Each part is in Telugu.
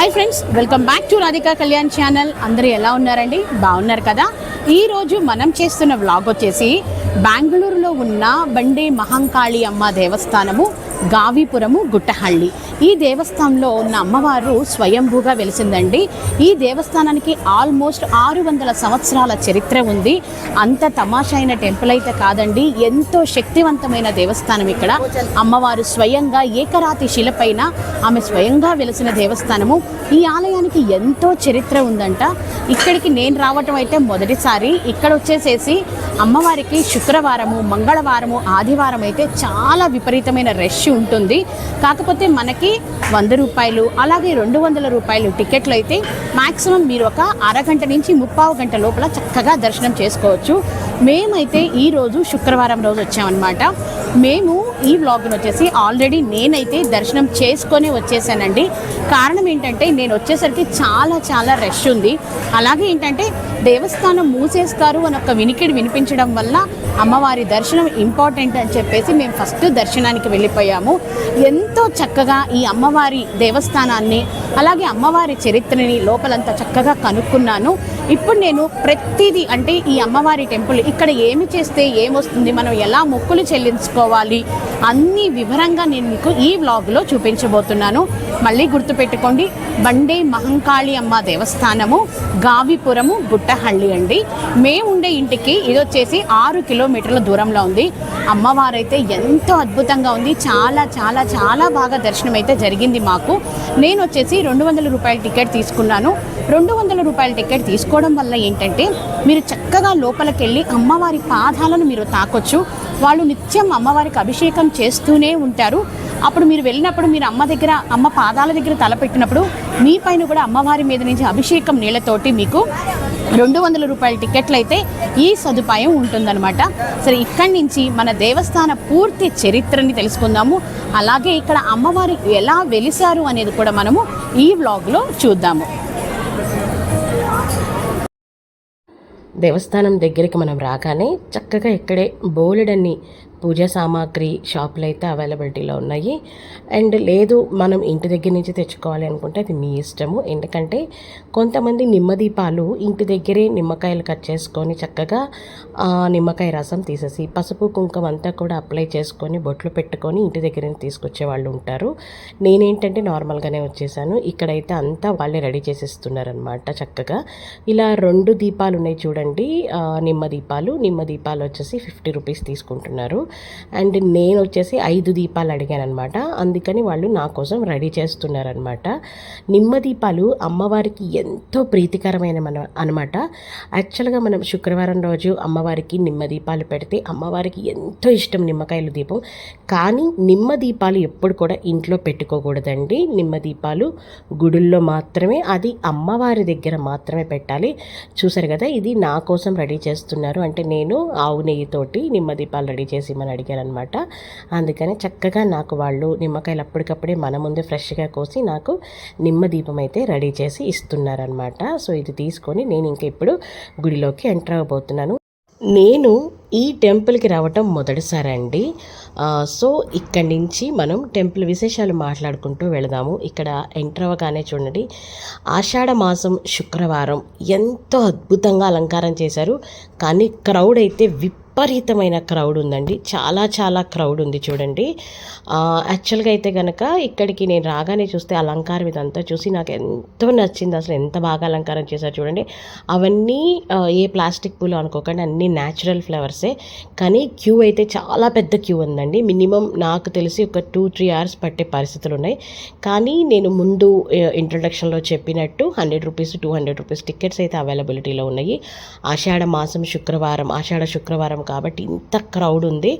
Hi friends, welcome back to Radhika Kalyan channel. అందరూ ఎలా ఉన్నారండి? బాగున్నారు కదా? ఈరోజు మనం చేస్తున్న వ్లాగ్ వచ్చేసి బెంగళూరులో ఉన్న బండే మహంకాళి అమ్మ దేవస్థానము, గావిపురము, గుట్టహళ్ళి. ఈ దేవస్థానంలో ఉన్న అమ్మవారు స్వయంభూగా వెలిసిందండి. ఈ దేవస్థానానికి ఆల్మోస్ట్ 600 సంవత్సరాల చరిత్ర ఉంది. అంత తమాషైన టెంపుల్ అయితే కాదండి, ఎంతో శక్తివంతమైన దేవస్థానం. ఇక్కడ అమ్మవారు స్వయంగా ఏకరాతి శిలపైన ఆమె స్వయంగా వెలిసిన దేవస్థానము. ఈ ఆలయానికి ఎంతో చరిత్ర ఉందంట. ఇక్కడికి నేను రావటం అయితే మొదటిసారి. ఇక్కడ వచ్చేసేసి అమ్మవారికి శుక్రవారము, మంగళవారము, ఆదివారం అయితే చాలా విపరీతమైన రష్ ఉంటుంది. కాకపోతే మనకి 100 రూపాయలు అలాగే 200 రూపాయలు టికెట్లు అయితే మ్యాక్సిమం మీరు ఒక అరగంట నుంచి 30 గంట లోపల చక్కగా దర్శనం చేసుకోవచ్చు. మేమైతే ఈరోజు శుక్రవారం రోజు వచ్చామన్నమాట. మేము ఈ వ్లాగ్ను వచ్చేసి ఆల్రెడీ నేనైతే దర్శనం చేసుకొని వచ్చేసానండి. కారణం ఏంటంటే నేను వచ్చేసరికి చాలా రష్ ఉంది. అలాగే ఏంటంటే దేవస్థానం మూసేస్తారు అని ఒక వినికిడి వినిపించడం వల్ల అమ్మవారి దర్శనం ఇంపార్టెంట్ అని చెప్పేసి మేము ఫస్ట్ దర్శనానికి వెళ్ళిపోయాము. ఎంతో చక్కగా ఈ అమ్మవారి దేవస్థానాన్ని అలాగే అమ్మవారి చరిత్రని లోపలంతా చక్కగా కనుక్కున్నాను. ఇప్పుడు నేను ప్రతిదీ అంటే ఈ అమ్మవారి టెంపుల్ ఇక్కడ ఏమి చేస్తే ఏమొస్తుంది, మనం ఎలా మొక్కులు చెల్లించుకోవాలి అన్ని వివరంగా నేను మీకు ఈ వ్లాగ్లో చూపించబోతున్నాను. మళ్ళీ గుర్తుపెట్టుకోండి, బండే మహంకాళి అమ్మ దేవస్థానము, గావిపురము, గుట్టహళ్ళి అండి. మేము ఉండే ఇంటికి ఇది వచ్చేసి 6 కిలోమీటర్ల దూరంలో ఉంది. అమ్మవారైతే ఎంతో అద్భుతంగా ఉంది. చాలా బాగా దర్శనం అయితే జరిగింది మాకు. నేను వచ్చేసి 200 రూపాయల టికెట్ తీసుకున్నాను. 200 రూపాయల టికెట్ తీసుకోవడం వల్ల ఏంటంటే మీరు చక్కగా లోపలికి వెళ్ళి అమ్మవారి పాదాలను మీరు తాకొచ్చు. వాళ్ళు నిత్యం అమ్మవారికి అభిషేకం చేస్తూనే ఉంటారు. అప్పుడు మీరు వెళ్ళినప్పుడు మీరు అమ్మ పాదాల దగ్గర తలపెట్టినప్పుడు మీ పైన కూడా అమ్మవారి మీద నుంచి అభిషేకం నీళ్ళతోటి మీకు 200 రూపాయల టికెట్లు అయితే ఈ సదుపాయం ఉంటుందన్నమాట. సరే, ఇక్కడి నుంచి మన దేవస్థాన పూర్తి చరిత్రని తెలుసుకుందాము. అలాగే ఇక్కడ అమ్మవారు ఎలా వెలిసారు అనేది కూడా మనము ఈ వ్లాగ్లో చూద్దాము. దేవస్థానం దగ్గరికి మనం రాగానే చక్కగా ఇక్కడే బోలెడన్ని పూజా సామాగ్రి షాపులు అయితే అవైలబిలిటీలో ఉన్నాయి. అండ్ లేదు మనం ఇంటి దగ్గర నుంచి తెచ్చుకోవాలి అనుకుంటే అది మీ ఇష్టము. ఎందుకంటే కొంతమంది నిమ్మదీపాలు ఇంటి దగ్గరే నిమ్మకాయలు కట్ చేసుకొని చక్కగా నిమ్మకాయ రసం తీసేసి పసుపు కుంకుమ అంతా కూడా అప్లై చేసుకొని బొట్లు పెట్టుకొని ఇంటి దగ్గర నుంచి తీసుకొచ్చే వాళ్ళు ఉంటారు. నేనేంటంటే నార్మల్గానే వచ్చేసాను. ఇక్కడైతే అంతా వాళ్ళే రెడీ చేసేస్తున్నారనమాట. చక్కగా ఇలా 2 దీపాలు ఉన్నాయి చూడండి, నిమ్మ దీపాలు వచ్చేసి 50 రూపీస్ తీసుకుంటున్నారు. అండ్ నేను వచ్చేసి 5 దీపాలు అడిగాను అనమాట. అందుకని వాళ్ళు నా కోసం రెడీ చేస్తున్నారనమాట. నిమ్మ దీపాలు అమ్మవారికి ఎంతో ప్రీతికరమైన అనమాట. యాక్చువల్గా మనం శుక్రవారం రోజు అమ్మవారికి నిమ్మ దీపాలు పెడితే అమ్మవారికి ఎంతో ఇష్టం నిమ్మకాయల దీపం. కానీ నిమ్మ దీపాలు ఎప్పుడు కూడా ఇంట్లో పెట్టుకోకూడదండి. నిమ్మ దీపాలు గుడుల్లో మాత్రమే, అది అమ్మవారి దగ్గర మాత్రమే పెట్టాలి. చూసారు కదా, ఇది నా కోసం రెడీ చేస్తున్నారు. అంటే నేను ఆవు నెయ్యితోటి నిమ్మ దీపాలు రెడీ చేసి అని అడిగారు అనమాట. అందుకని చక్కగా నాకు వాళ్ళు నిమ్మకాయలు అప్పటికప్పుడే మన ముందే ఫ్రెష్గా కోసి నాకు నిమ్మ దీపం అయితే రెడీ చేసి ఇస్తున్నారనమాట. సో ఇది తీసుకొని నేను ఇంకా ఇప్పుడు గుడిలోకి ఎంటర్ అవ్వబోతున్నాను. నేను ఈ టెంపుల్కి రావటం మొదటిసారి అండి. సో ఇక్కడి నుంచి మనం టెంపుల్ విశేషాలు మాట్లాడుకుంటూ వెళదాము. ఇక్కడ ఎంటర్ అవ్వగానే చూడండి, ఆషాఢ మాసం శుక్రవారం ఎంతో అద్భుతంగా అలంకారం చేశారు. కానీ క్రౌడ్ అయితే విపరీతమైన క్రౌడ్ ఉందండి. చాలా క్రౌడ్ ఉంది చూడండి. యాక్చువల్గా అయితే కనుక ఇక్కడికి నేను రాగానే చూస్తే అలంకారం ఇదంతా చూసి నాకు ఎంతో నచ్చింది. అసలు ఎంత బాగా అలంకారం చేశారు చూడండి. అవన్నీ ఏ ప్లాస్టిక్ పూలు అనుకోకండి, అన్నీ న్యాచురల్ ఫ్లవర్సే. కానీ క్యూ అయితే చాలా పెద్ద క్యూ ఉందండి. మినిమం నాకు తెలిసి ఒక 2-3 అవర్స్ పట్టే పరిస్థితులు ఉన్నాయి. కానీ నేను ముందు ఇంట్రొడక్షన్లో చెప్పినట్టు 100 రూపీస్ 200 రూపీస్ టికెట్స్ అయితే అవైలబిలిటీలో ఉన్నాయి. ఆషాఢ మాసం ఆషాఢ శుక్రవారం కాబట్టి ఇంత క్రౌడ్ ఉంది.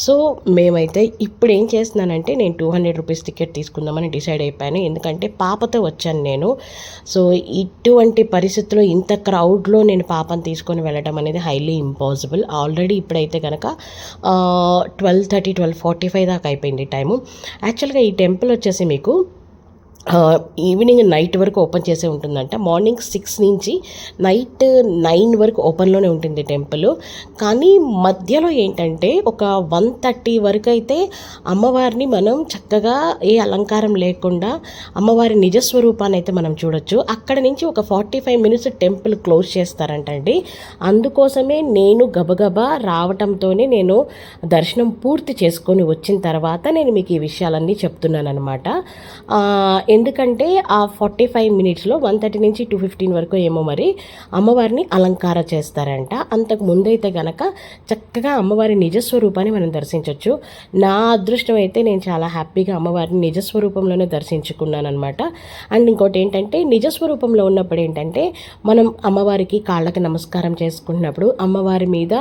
సో మేమైతే ఇప్పుడు ఏం చేస్తున్నానంటే నేను 200 రూపీస్ టికెట్ తీసుకుందామని డిసైడ్ అయిపోయాను. ఎందుకంటే పాపతో వచ్చాను నేను. సో ఇటువంటి పరిస్థితుల్లో ఇంత క్రౌడ్లో నేను పాపను తీసుకొని వెళ్ళడం అనేది హైలీ ఇంపాసిబుల్. ఆల్రెడీ ఇప్పుడైతే కనుక 12:30 12:45 దాకా అయిపోయింది టైము. యాక్చువల్గా ఈ టెంపుల్ వచ్చేసి మీకు ఈవినింగ్ నైట్ వరకు ఓపెన్ చేసే ఉంటుందంట. మార్నింగ్ 6 నుంచి నైట్ 9 వరకు ఓపెన్లోనే ఉంటుంది టెంపుల్. కానీ మధ్యలో ఏంటంటే ఒక 1:30 వరకు అయితే అమ్మవారిని మనం చక్కగా ఏ అలంకారం లేకుండా అమ్మవారి నిజస్వరూపాన్ని అయితే మనం చూడొచ్చు. అక్కడ నుంచి ఒక 45 మినిట్స్ టెంపుల్ క్లోజ్ చేస్తారంటండి. అందుకోసమే నేను గబగబా రావటంతోనే నేను దర్శనం పూర్తి చేసుకొని వచ్చిన తర్వాత నేను మీకు ఈ విషయాలన్నీ చెప్తున్నాను అనమాట. ఎందుకంటే ఆ 45 మినిట్స్లో 1:30 నుంచి 2:15 వరకు ఏమో మరి అమ్మవారిని అలంకార చేస్తారంట. అంతకు ముందైతే గనక చక్కగా అమ్మవారి నిజస్వరూపాన్ని మనం దర్శించవచ్చు. నా అదృష్టం అయితే నేను చాలా హ్యాపీగా అమ్మవారిని నిజస్వరూపంలోనే దర్శించుకున్నాను అనమాట. అండ్ ఇంకోటి ఏంటంటే నిజస్వరూపంలో ఉన్నప్పుడు ఏంటంటే మనం అమ్మవారికి కాళ్ళకి నమస్కారం చేసుకున్నప్పుడు అమ్మవారి మీద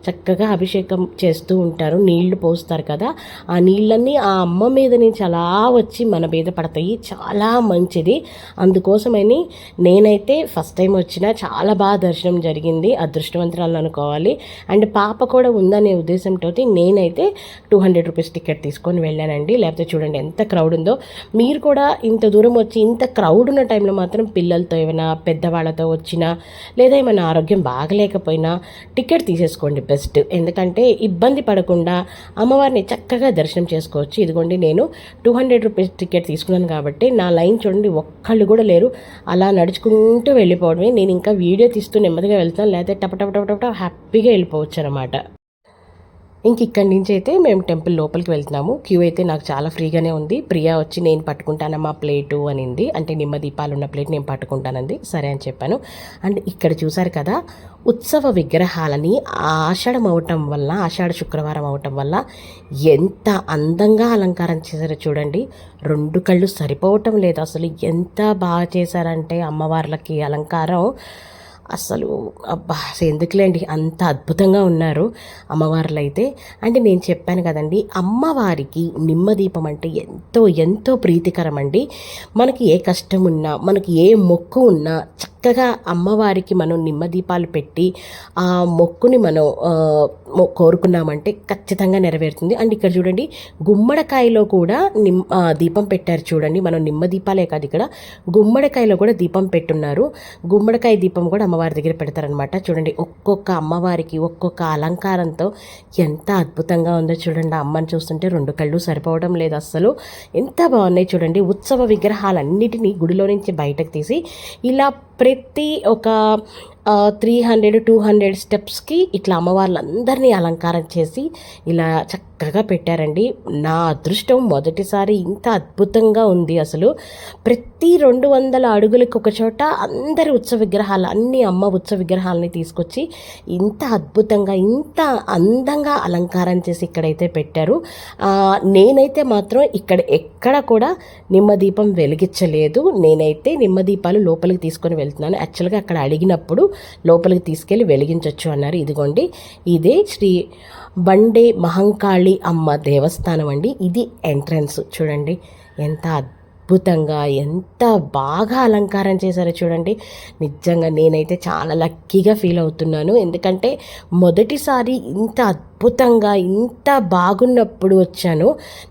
చక్కగా అభిషేకం చేస్తూ ఉంటారు, నీళ్లు పోస్తారు కదా. ఆ నీళ్ళన్నీ ఆ అమ్మ మీద నుంచి అలా వచ్చి మన మీద పడతాయి. చాలా మంచిది. అందుకోసమని నేనైతే ఫస్ట్ టైం వచ్చిన చాలా బాగా దర్శనం జరిగింది, అదృష్టవంతురాలను అనుకోవాలి. అండ్ పాప కూడా ఉందనే ఉద్దేశంతో నేనైతే 200 రూపీస్ టికెట్ తీసుకొని వెళ్ళానండి. లేకపోతే చూడండి ఎంత క్రౌడ్ ఉందో. మీరు కూడా ఇంత దూరం వచ్చి ఇంత క్రౌడ్ ఉన్న టైంలో మాత్రం పిల్లలతో ఏమైనా పెద్దవాళ్ళతో వచ్చినా లేదా ఏమైనా ఆరోగ్యం బాగలేకపోయినా టికెట్ తీసేసుకోండి బెస్ట్. ఎందుకంటే ఇబ్బంది పడకుండా అమ్మవారిని చక్కగా దర్శనం చేసుకోవచ్చు. ఇదిగోండి నేను 200 రూపీస్ టికెట్ తీసుకున్నాను కాబట్టి నా లైన్ చూడండి ఒక్కళ్ళు కూడా లేరు. అలా నడుచుకుంటూ వెళ్ళిపోవడమే. నేను ఇంకా వీడియో తీస్తూ నెమ్మదిగా వెళ్తాను, లేకపోతే టప హ్యాపీగా వెళ్ళిపోవచ్చు అనమాట. ఇంక ఇక్కడి నుంచి అయితే మేము టెంపుల్ లోపలికి వెళ్తున్నాము. క్యూ అయితే నాకు చాలా ఫ్రీగానే ఉంది. ప్రియా వచ్చి నేను పట్టుకుంటానమ్మా ప్లేటు అనింది. అంటే నిమ్మ దీపాలు ఉన్న ప్లేట్ నేను పట్టుకుంటానంది. సరే అని చెప్పాను. అండ్ ఇక్కడ చూసారు కదా ఉత్సవ విగ్రహాలని ఆషాఢం అవటం వల్ల, ఆషాఢ శుక్రవారం అవటం వల్ల ఎంత అందంగా అలంకారం చేశారో చూడండి. 2 కళ్ళు సరిపోవటం లేదు అసలు. ఎంత బాగా చేశారంటే అమ్మవార్లకి అలంకారం అసలు అబ్బా ఎందుకులేండి అంత అద్భుతంగా ఉన్నారు అమ్మవార్లు అయితే. అంటే నేను చెప్పాను కదండి అమ్మవారికి నిమ్మదీపం అంటే ఎంతో ఎంతో ప్రీతికరం అండి. మనకి ఏ కష్టం ఉన్నా, మనకి ఏ మొక్కు ఉన్నా చక్కగా అమ్మవారికి మనం నిమ్మదీపాలు పెట్టి ఆ మొక్కుని మనం కోరుకున్నామంటే ఖచ్చితంగా నెరవేరుతుంది. అండ్ ఇక్కడ చూడండి గుమ్మడికాయలో కూడా దీపం పెట్టారు చూడండి. మనం నిమ్మ దీపాలే కాదు ఇక్కడ గుమ్మడికాయలో కూడా దీపం పెట్టున్నారు. గుమ్మడికాయ దీపం కూడా అమ్మవారి దగ్గర పెడతారనమాట. చూడండి ఒక్కొక్క అమ్మవారికి ఒక్కొక్క అలంకారంతో ఎంత అద్భుతంగా ఉందో చూడండి. అమ్మని చూస్తుంటే 2 కళ్ళు సరిపోవడం లేదు అస్సలు. ఎంత బాగున్నాయి చూడండి. ఉత్సవ విగ్రహాలన్నిటినీ గుడిలో నుంచి బయటకు తీసి ఇలా ప్రతి ఒక 300-200 స్టెప్స్కి ఇట్లా అమ్మవార్లందరినీ అలంకారం చేసి ఇలా చక్కగా పెట్టారండి. నా అదృష్టం మొదటిసారి ఇంత అద్భుతంగా ఉంది అసలు. ప్రతి 200 అడుగులకు ఒక చోట అందరి ఉత్సవ విగ్రహాలు, అన్ని అమ్మ ఉత్సవ విగ్రహాలని తీసుకొచ్చి ఇంత అద్భుతంగా ఇంత అందంగా అలంకారం చేసి ఇక్కడైతే పెట్టారు. నేనైతే మాత్రం ఇక్కడ ఎక్కడ కూడా నిమ్మదీపం వెలిగించలేదు. నేనైతే నిమ్మదీపాలు లోపలికి తీసుకొని వెళ్తున్నాను. యాక్చువల్గా అక్కడ అడిగినప్పుడు లోపలికి తీసుకెళ్ళి వెలిగించవచ్చు అన్నారు. ఇదిగోండి ఇదే శ్రీ బండే మహంకాళి అమ్మ దేవస్థానం అండి. ఇది ఎంట్రన్స్ చూడండి. ఎంత అద్భుతంగా ఎంత బాగా అలంకారం చేశారో చూడండి. నిజంగా నేనైతే చాలా లక్కీగా ఫీల్ అవుతున్నాను. ఎందుకంటే మొదటిసారి ఇంత అద్భుతంగా ఇంత బాగున్నప్పుడు వచ్చాను.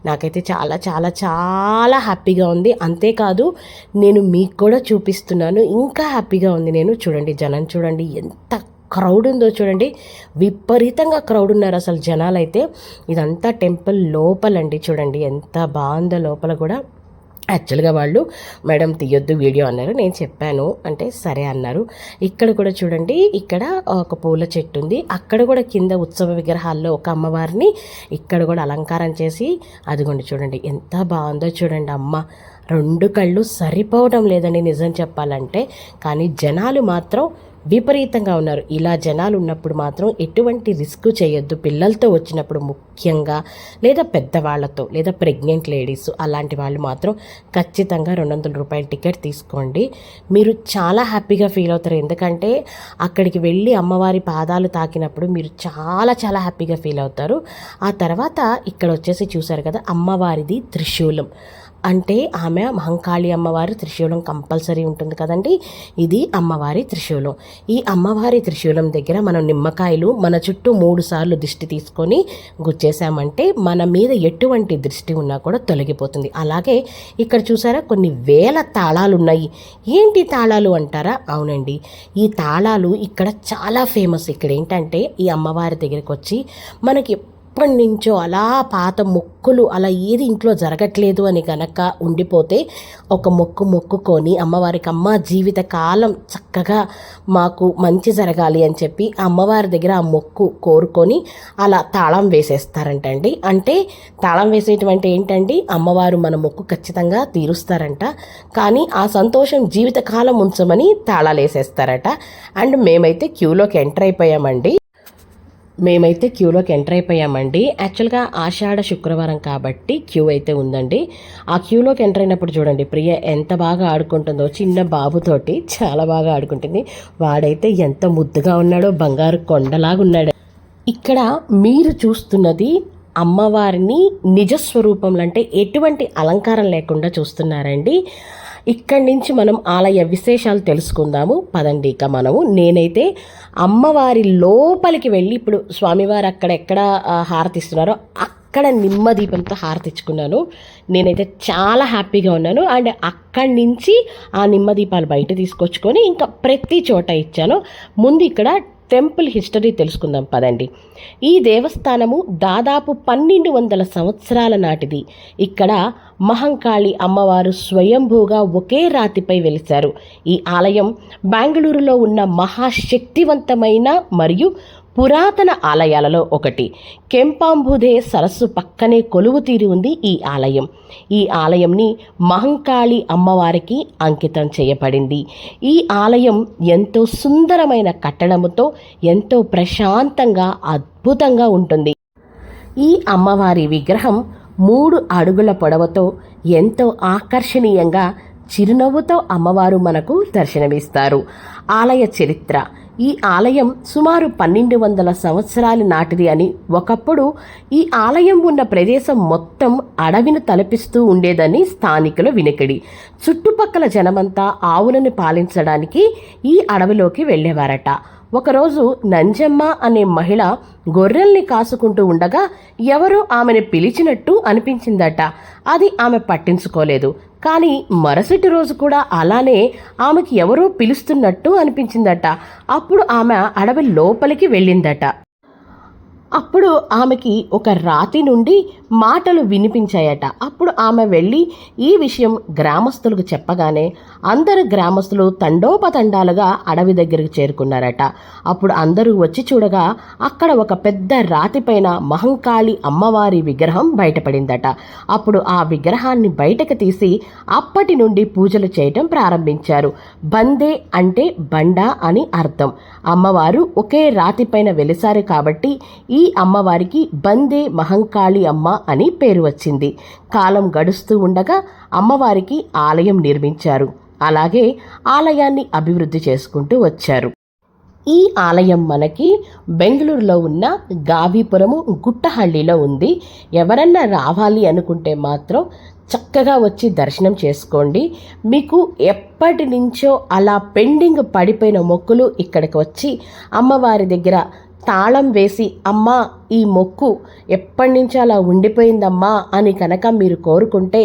నాకైతే చాలా చాలా చాలా హ్యాపీగా ఉంది. అంతేకాదు నేను మీకు కూడా చూపిస్తున్నాను, ఇంకా హ్యాపీగా ఉంది నేను. చూడండి జనం చూడండి ఎంత క్రౌడ్ ఉందో చూడండి. విపరీతంగా క్రౌడ్ ఉన్నారు అసలు జనాలు అయితే. ఇదంతా టెంపుల్ లోపలండి. చూడండి ఎంత బాగుందో లోపల కూడా. యాక్చువల్గా వాళ్ళు మేడం తీయొద్దు వీడియో అన్నారు. నేను చెప్పాను అంటే సరే అన్నారు. ఇక్కడ కూడా చూడండి ఇక్కడ ఒక పూల చెట్టు ఉంది. అక్కడ కూడా కింద ఉత్సవ విగ్రహాల్లో ఒక అమ్మవారిని ఇక్కడ కూడా అలంకారం చేసి అదిగోండి చూడండి ఎంత బాగుందో చూడండి. అమ్మ 2 కళ్ళు సరిపోవడం లేదండి నిజం చెప్పాలంటే. కానీ జనాలు మాత్రం విపరీతంగా ఉన్నారు. ఇలా జనాలు ఉన్నప్పుడు మాత్రం ఎటువంటి రిస్క్ చేయొద్దు. పిల్లలతో వచ్చినప్పుడు ముఖ్యంగా, లేదా పెద్దవాళ్లతో, లేదా ప్రెగ్నెంట్ లేడీస్ అలాంటి వాళ్ళు మాత్రం ఖచ్చితంగా 200 రూపాయల టికెట్ తీసుకోండి. మీరు చాలా హ్యాపీగా ఫీల్ అవుతారు. ఎందుకంటే అక్కడికి వెళ్ళి అమ్మవారి పాదాలు తాకినప్పుడు మీరు చాలా చాలా హ్యాపీగా ఫీల్ అవుతారు. ఆ తర్వాత ఇక్కడ వచ్చేసి చూసారు కదా అమ్మవారిది త్రిశూలం. అంటే ఆమె మహంకాళి అమ్మవారి త్రిశూలం కంపల్సరీ ఉంటుంది కదండి. ఇది అమ్మవారి త్రిశూలం. ఈ అమ్మవారి త్రిశూలం దగ్గర మనం నిమ్మకాయలు మన చుట్టూ 3 సార్లు దిష్టి తీసుకొని గుచ్చేసామంటే మన మీద ఎటువంటి దృష్టి ఉన్నా కూడా తొలగిపోతుంది. అలాగే ఇక్కడ చూసారా కొన్ని వేల తాళాలు ఉన్నాయి. ఏంటి తాళాలు అంటారా? అవునండి, ఈ తాళాలు ఇక్కడ చాలా ఫేమస్. ఇక్కడ ఏంటంటే ఈ అమ్మవారి దగ్గరికి వచ్చి మనకి ఎప్పటి నుంచో అలా పాత మొక్కులు అలా ఏది ఇంట్లో జరగట్లేదు అని కనుక ఉండిపోతే ఒక మొక్కుకొని అమ్మవారికి అమ్మ జీవిత కాలం చక్కగా మాకు మంచి జరగాలి అని చెప్పి అమ్మవారి దగ్గర ఆ మొక్కు కోరుకొని అలా తాళం వేసేస్తారంటండి. అంటే తాళం వేసేటువంటి ఏంటండి, అమ్మవారు మన మొక్కు ఖచ్చితంగా తీరుస్తారంట, కానీ ఆ సంతోషం జీవితకాలం ఉంచమని తాళాలు వేసేస్తారట. అండ్ మేమైతే క్యూలోకి ఎంటర్ అయిపోయామండి. యాక్చువల్గా ఆషాఢ శుక్రవారం కాబట్టి క్యూ అయితే ఉందండి. ఆ క్యూలోకి ఎంటర్ అయినప్పుడు చూడండి ప్రియ ఎంత బాగా ఆడుకుంటుందో, చిన్న బాబుతోటి చాలా బాగా ఆడుకుంటుంది. వాడైతే ఎంత ముద్దుగా ఉన్నాడో, బంగారు కొండలాగా ఉన్నాడు. ఇక్కడ మీరు చూస్తున్నది అమ్మవారిని నిజస్వరూపంలో, అంటే ఎటువంటి అలంకారం లేకుండా చూస్తున్నారండి. ఇక్కడి నుంచి మనం ఆలయ విశేషాలు తెలుసుకుందాము పదండి. ఇక నేనైతే అమ్మవారి లోపలికి వెళ్ళి, ఇప్పుడు స్వామివారు అక్కడెక్కడ హారతిస్తున్నారో అక్కడ నిమ్మదీపంతో హారతిచ్చుకున్నాను. నేనైతే చాలా హ్యాపీగా ఉన్నాను. అండ్ అక్కడి నుంచి ఆ నిమ్మదీపాలు బయట తీసుకొచ్చుకొని ఇంకా ప్రతి చోట ఇచ్చాను. ముందు ఇక్కడ టెంపుల్ హిస్టరీ తెలుసుకుందాం పదండి. ఈ దేవస్థానము దాదాపు 1200 సంవత్సరాల నాటిది. ఇక్కడ మహంకాళి అమ్మవారు స్వయంభూగా ఒకే రాతిపై వెలిశారు. ఈ ఆలయం బెంగళూరులో ఉన్న మహాశక్తివంతమైన మరియు పురాతన ఆలయాలలో ఒకటి. కెంపాంబుదే సరస్సు పక్కనే కొలువు తీరి ఉంది ఈ ఆలయం. ఈ ఆలయంని మహంకాళి అమ్మవారికి అంకితం చేయబడింది. ఈ ఆలయం ఎంతో సుందరమైన కట్టడముతో ఎంతో ప్రశాంతంగా అద్భుతంగా ఉంటుంది. ఈ అమ్మవారి విగ్రహం 3 అడుగుల పొడవుతో ఎంతో ఆకర్షణీయంగా చిరునవ్వుతో అమ్మవారు మనకు దర్శనమిస్తారు. ఆలయ చరిత్ర. ఈ ఆలయం సుమారు 1200 సంవత్సరాల నాటిది అని, ఒకప్పుడు ఈ ఆలయం ఉన్న ప్రదేశం మొత్తం అడవిని తలపిస్తూ ఉండేదని స్థానికుల వినికిడి. చుట్టుపక్కల జనమంతా ఆవులను పాలించడానికి ఈ అడవిలోకి వెళ్ళేవారట. ఒకరోజు నంజమ్మ అనే మహిళ గొర్రెల్ని కాసుకుంటూ ఉండగా ఎవరో ఆమెను పిలిచినట్టు అనిపించిందట. అది ఆమె పట్టించుకోలేదు. కానీ మరుసటి రోజు కూడా అలానే ఆమెకి ఎవరో పిలుస్తున్నట్టు అనిపించిందట. అప్పుడు ఆమె అడవి లోపలికి వెళ్ళిందట. అప్పుడు ఆమెకి ఒక రాతి నుండి మాటలు వినిపించాయట. అప్పుడు ఆమె వెళ్ళి ఈ విషయం గ్రామస్తులకు చెప్పగానే అందరు గ్రామస్తులు తండోపతండాలుగా అడవి దగ్గరికి చేరుకున్నారట. అప్పుడు అందరూ వచ్చి చూడగా అక్కడ ఒక పెద్ద రాతిపైన మహంకాళి అమ్మవారి విగ్రహం బయటపడిందట. అప్పుడు ఆ విగ్రహాన్ని బయటకు తీసి అప్పటి నుండి పూజలు చేయటం ప్రారంభించారు. బందే అంటే బండ అని అర్థం. అమ్మవారు ఒకే రాతిపైన వెలిసారు కాబట్టి ఈ అమ్మవారికి బందే మహంకాళి అమ్మ అని పేరు వచ్చింది. కాలం గడుస్తూ ఉండగా అమ్మవారికి ఆలయం నిర్మించారు. అలాగే ఆలయాన్ని అభివృద్ధి చేసుకుంటూ వచ్చారు. ఈ ఆలయం మనకి బెంగళూరులో ఉన్న గావిపురము గుట్టహళ్ళిలో ఉంది. ఎవరన్నా రావాలి అనుకుంటే మాత్రం చక్కగా వచ్చి దర్శనం చేసుకోండి. మీకు ఎప్పటి నుంచో అలా పెండింగ్ పడిపోయిన మొక్కులు ఇక్కడికి వచ్చి అమ్మవారి దగ్గర తాళం వేసి, అమ్మా ఈ మొక్కు ఎప్పటి నుంచో అలా ఉండిపోయిందమ్మా అని కనుక మీరు కోరుకుంటే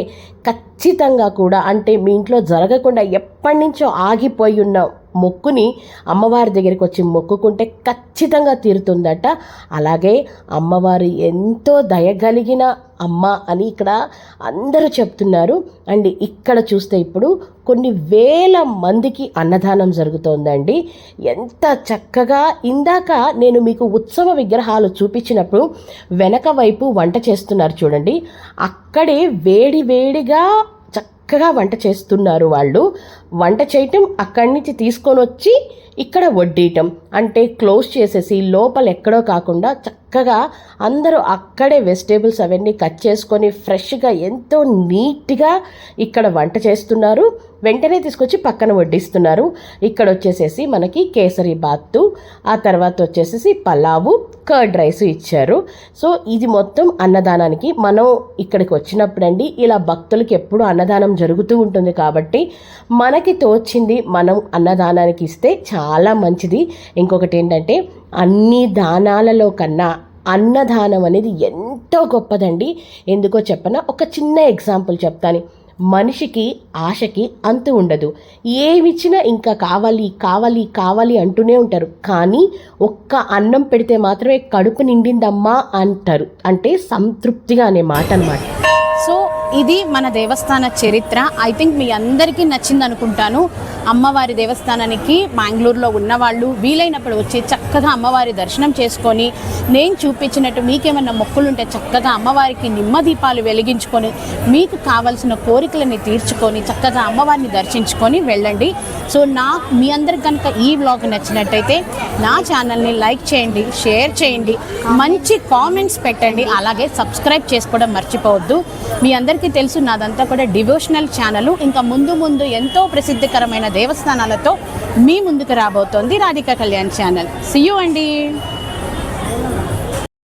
ఖచ్చితంగా కూడా, అంటే మీ ఇంట్లో జరగకుండా ఎప్పటి నుంచో ఆగిపోయి ఉన్న మొక్కుని అమ్మవారి దగ్గరికి వచ్చి మొక్కుకుంటే ఖచ్చితంగా తీరుతుందట. అలాగే అమ్మవారు ఎంతో దయగలిగిన అమ్మ అని ఇక్కడ అందరూ చెప్తున్నారు. అండ్ ఇక్కడ చూస్తే ఇప్పుడు కొన్ని వేల మందికి అన్నదానం జరుగుతోందండి. ఎంత చక్కగా! ఇందాక నేను మీకు ఉత్సవ విగ్రహాలు చూపించినప్పుడు వెనక వైపు వంట చేస్తున్నారు చూడండి. అక్కడే వేడిగా చక్కగా వంట చేస్తున్నారు వాళ్ళు. వంట చేయటం అక్కడి నుంచి తీసుకొని వచ్చి ఇక్కడ వడ్డీయటం అంటే క్లోజ్ చేసేసి లోపల ఎక్కడో కాకుండా చక్కగా అందరూ అక్కడే వెజిటేబుల్స్ అవన్నీ కట్ చేసుకొని ఫ్రెష్గా ఎంతో నీట్గా ఇక్కడ వంట చేస్తున్నారు. వెంటనే తీసుకొచ్చి పక్కన వడ్డిస్తున్నారు. ఇక్కడ వచ్చేసేసి మనకి కేసరి బాతు, ఆ తర్వాత వచ్చేసేసి పలావు, కర్డ్ రైస్ ఇచ్చారు. సో ఇది మొత్తం అన్నదానానికి. మనం ఇక్కడికి వచ్చినప్పుడండి ఇలా భక్తులకి ఎప్పుడు అన్నదానం జరుగుతూ ఉంటుంది కాబట్టి మనకి తోచింది మనం అన్నదానానికి ఇస్తే చాలా మంచిది. ఇంకొకటి ఏంటంటే అన్ని దానాలలో కన్నా అన్నదానం అనేది ఎంతో గొప్పదండి. ఎందుకో చెప్పనా, ఒక చిన్న ఎగ్జాంపుల్ చెప్తాను. మనిషికి ఆశకి అంతు ఉండదు. ఏమిచ్చినా ఇంకా కావాలి కావాలి కావాలి అంటూనే ఉంటారు. కానీ ఒక్క అన్నం పెడితే మాత్రమే కడుపు నిండిందమ్మా అంటారు. అంటే సంతృప్తిగా అనే మాట అన్నమాట. సో ఇది మన దేవస్థాన చరిత్ర. ఐ థింక్ మీ అందరికీ నచ్చింది అనుకుంటాను. అమ్మవారి దేవస్థానానికి మ్యాంగ్లూరులో ఉన్నవాళ్ళు వీలైనప్పుడు వచ్చి చక్కగా అమ్మవారి దర్శనం చేసుకొని, నేను చూపించినట్టు మీకేమన్నా మొక్కులుంటే చక్కగా అమ్మవారికి నిమ్మ దీపాలు వెలిగించుకొని మీకు కావలసిన కోరికలని తీర్చుకొని చక్కగా అమ్మవారిని దర్శించుకొని వెళ్ళండి. సో మీ అందరికి కనుక ఈ వ్లాగ్ నచ్చినట్టయితే నా ఛానల్ని లైక్ చేయండి, షేర్ చేయండి, మంచి కామెంట్స్ పెట్టండి, అలాగే సబ్స్క్రైబ్ చేసుకోవడం మర్చిపోవద్దు. మీ అందరికీ తెలుసు నాదంతా కూడా డివోషనల్ ఛానల్. ఇంకా ముందు ముందు ఎంతో ప్రసిద్ధికరమైన దేవస్థానాలతో మీ ముందుకు రాబోతోంది Radhika Kalyan channel. See you అండి.